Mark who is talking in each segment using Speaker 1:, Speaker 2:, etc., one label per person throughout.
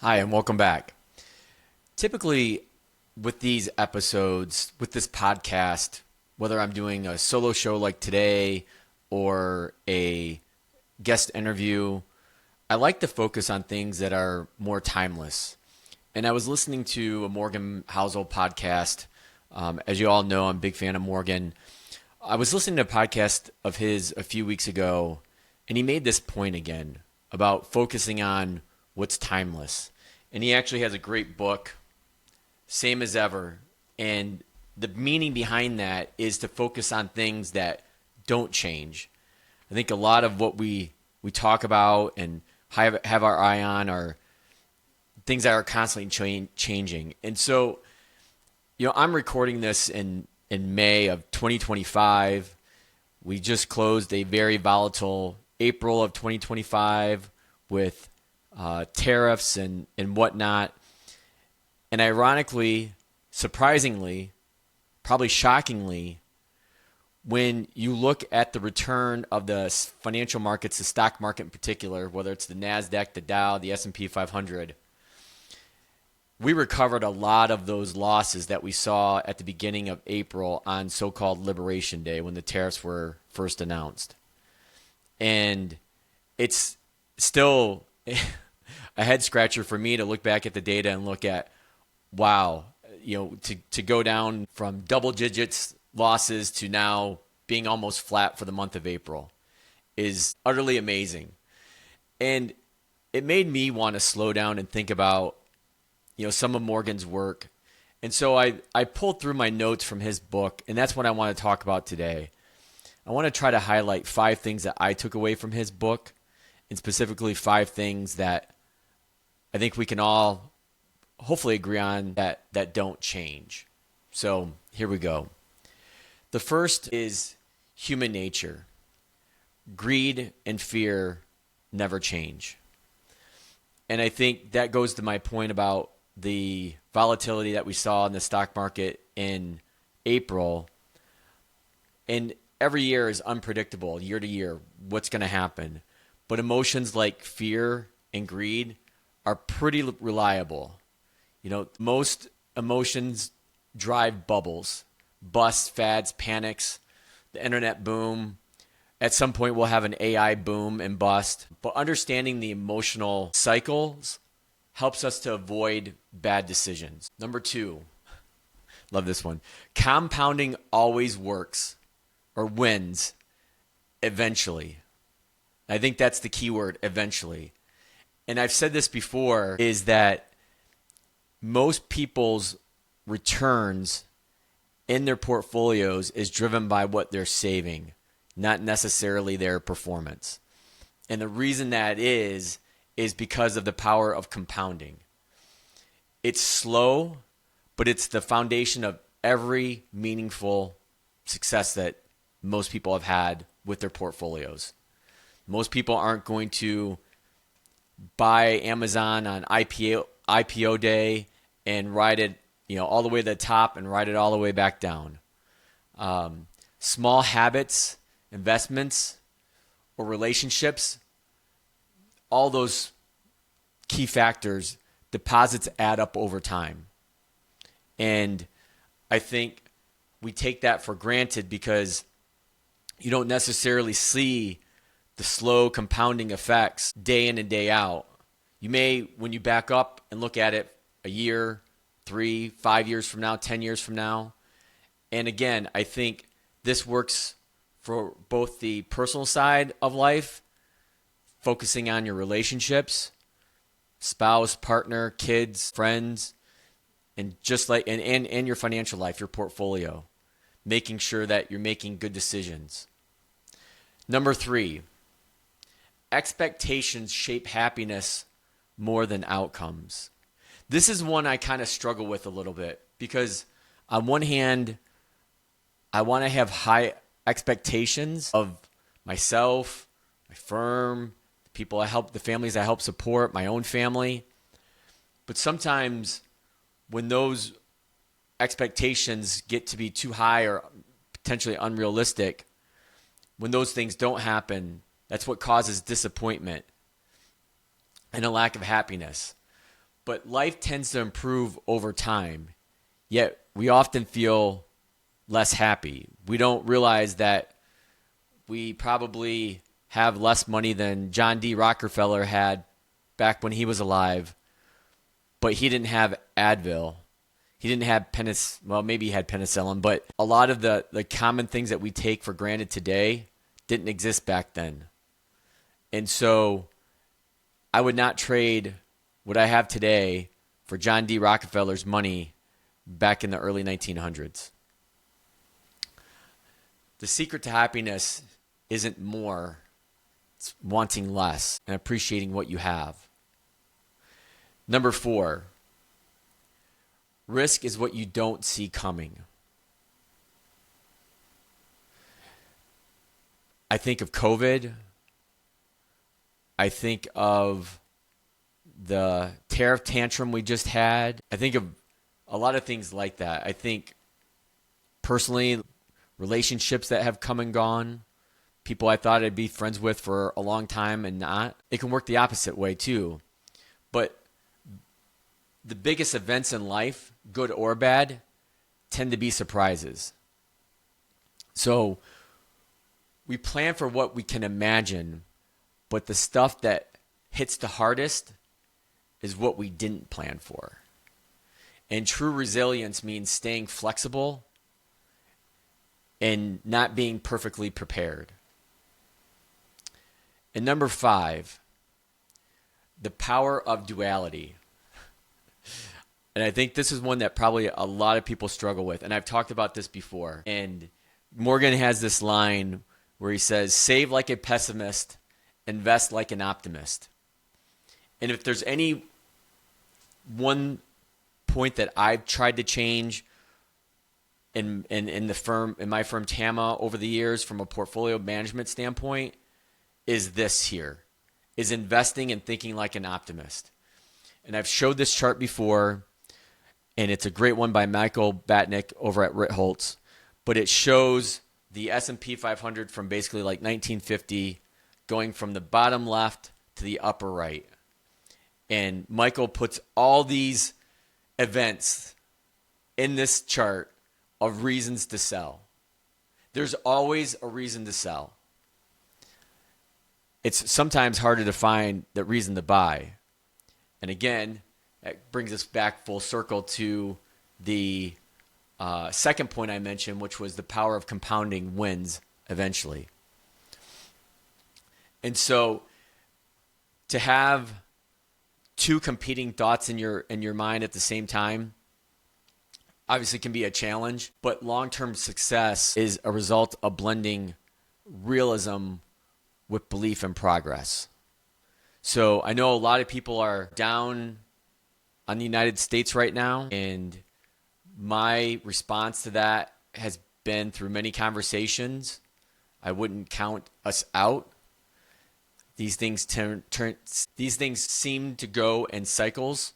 Speaker 1: Hi, and welcome back. Typically, with these episodes, with this podcast, whether I'm doing a solo show like today or a guest interview, I like to focus on things that are more timeless. And I was listening to a Morgan Housel podcast. As you all know, I'm a big fan of Morgan. I was listening to a podcast of his a few weeks ago, and he made this point again about focusing on what's timeless. And he actually has a great book, Same as Ever. And the meaning behind that is to focus on things that don't change. I think a lot of what we talk about and have our eye on are things that are constantly changing. And so, I'm recording this in May of 2025. We just closed a very volatile April of 2025 with tariffs and whatnot. And ironically, surprisingly, probably shockingly, when you look at the return of the financial markets, the stock market in particular, whether it's the NASDAQ, the Dow, the S&P 500, we recovered a lot of those losses that we saw at the beginning of April on so-called Liberation Day when the tariffs were first announced. And it's still a head scratcher for me to look back at the data and look at, wow, to go down from double digits losses to now being almost flat for the month of April is utterly amazing. And it made me want to slow down and think about, some of Morgan's work. And so I pulled through my notes from his book, and that's what I want to talk about today. I want to try to highlight 5 things that I took away from his book, and specifically 5 things that I think we can all hopefully agree on that don't change. So here we go. The first is human nature. Greed and fear never change. And I think that goes to my point about the volatility that we saw in the stock market in April. And every year is unpredictable, year to year, what's going to happen. But emotions like fear and greed are pretty reliable. Most emotions drive bubbles, busts, fads, panics, the internet boom. At some point, we'll have an AI boom and bust. But understanding the emotional cycles helps us to avoid bad decisions. Number 2, love this one. Compounding always works or wins eventually. I think that's the key word, eventually. And I've said this before, is that most people's returns in their portfolios is driven by what they're saving, not necessarily their performance. And the reason that is because of the power of compounding. It's slow, but it's the foundation of every meaningful success that most people have had with their portfolios. Most people aren't going to buy Amazon on IPO day and ride it, all the way to the top and ride it all the way back down. Small habits, investments, or relationships, all those key factors, deposits add up over time. And I think we take that for granted because you don't necessarily see the slow compounding effects day in and day out. You may, when you back up and look at it a year, 3, 5 years from now, 10 years from now. And again, I think this works for both the personal side of life, focusing on your relationships, spouse, partner, kids, friends, and just like and your financial life, your portfolio, making sure that you're making good decisions. Number 3, expectations shape happiness more than outcomes. This is one I kind of struggle with a little bit because on one hand, I want to have high expectations of myself, my firm, the people I help, the families I help support, my own family. But sometimes when those expectations get to be too high or potentially unrealistic, when those things don't happen, that's what causes disappointment and a lack of happiness. But life tends to improve over time, yet we often feel less happy. We don't realize that we probably have less money than John D. Rockefeller had back when he was alive, but he didn't have Advil. He didn't have well, maybe he had penicillin, but a lot of the common things that we take for granted today didn't exist back then. And so I would not trade what I have today for John D. Rockefeller's money back in the early 1900s. The secret to happiness isn't more, it's wanting less and appreciating what you have. Number 4, risk is what you don't see coming. I think of COVID. I think of the tariff tantrum we just had. I think of a lot of things like that. I think personally, relationships that have come and gone, people I thought I'd be friends with for a long time and not. It can work the opposite way too. But the biggest events in life, good or bad, tend to be surprises. So we plan for what we can imagine, but the stuff that hits the hardest is what we didn't plan for. And true resilience means staying flexible and not being perfectly prepared. And number 5, the power of duality. And I think this is one that probably a lot of people struggle with. And I've talked about this before. And Morgan has this line where he says, save like a pessimist, invest like an optimist. And if there's any one point that I've tried to change in my firm TAMMA over the years from a portfolio management standpoint, is this here, is investing and thinking like an optimist. And I've showed this chart before, and it's a great one by Michael Batnick over at Ritholtz, but it shows the S&P 500 from basically like 1950 going from the bottom left to the upper right. And Michael puts all these events in this chart of reasons to sell. There's always a reason to sell. It's sometimes harder to find the reason to buy. And again, that brings us back full circle to the second point I mentioned, which was the power of compounding wins eventually. And so to have two competing thoughts in your mind at the same time obviously can be a challenge, but long-term success is a result of blending realism with belief and progress. So I know a lot of people are down on the United States right now, and my response to that has been through many conversations. I wouldn't count us out. These things seem to go in cycles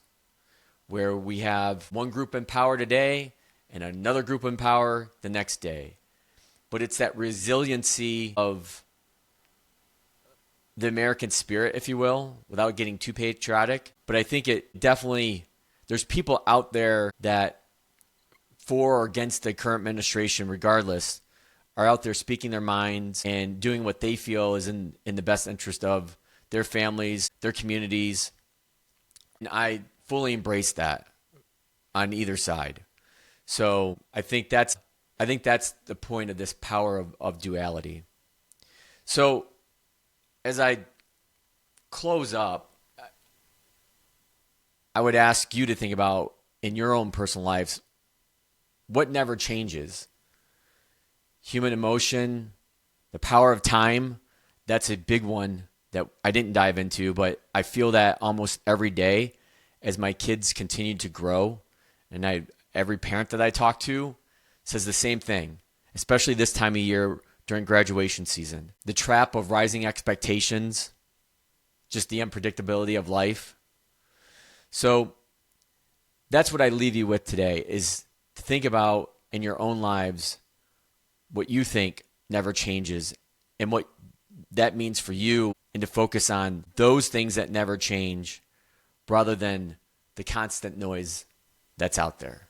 Speaker 1: where we have one group in power today and another group in power the next day. But it's that resiliency of the American spirit, if you will, without getting too patriotic. But I think it definitely, there's people out there that, for or against the current administration, regardless, are out there speaking their minds and doing what they feel is in the best interest of their families, their communities. And I fully embrace that on either side. So I think that's the point of this power of duality. So as I close up, I would ask you to think about, in your own personal lives, what never changes? Human emotion, the power of time, that's a big one that I didn't dive into, but I feel that almost every day as my kids continue to grow. And every parent that I talk to says the same thing, especially this time of year during graduation season. The trap of rising expectations, just the unpredictability of life. So that's what I leave you with today, is to think about in your own lives what you think never changes and what that means for you, and to focus on those things that never change rather than the constant noise that's out there.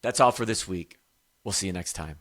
Speaker 1: That's all for this week. We'll see you next time.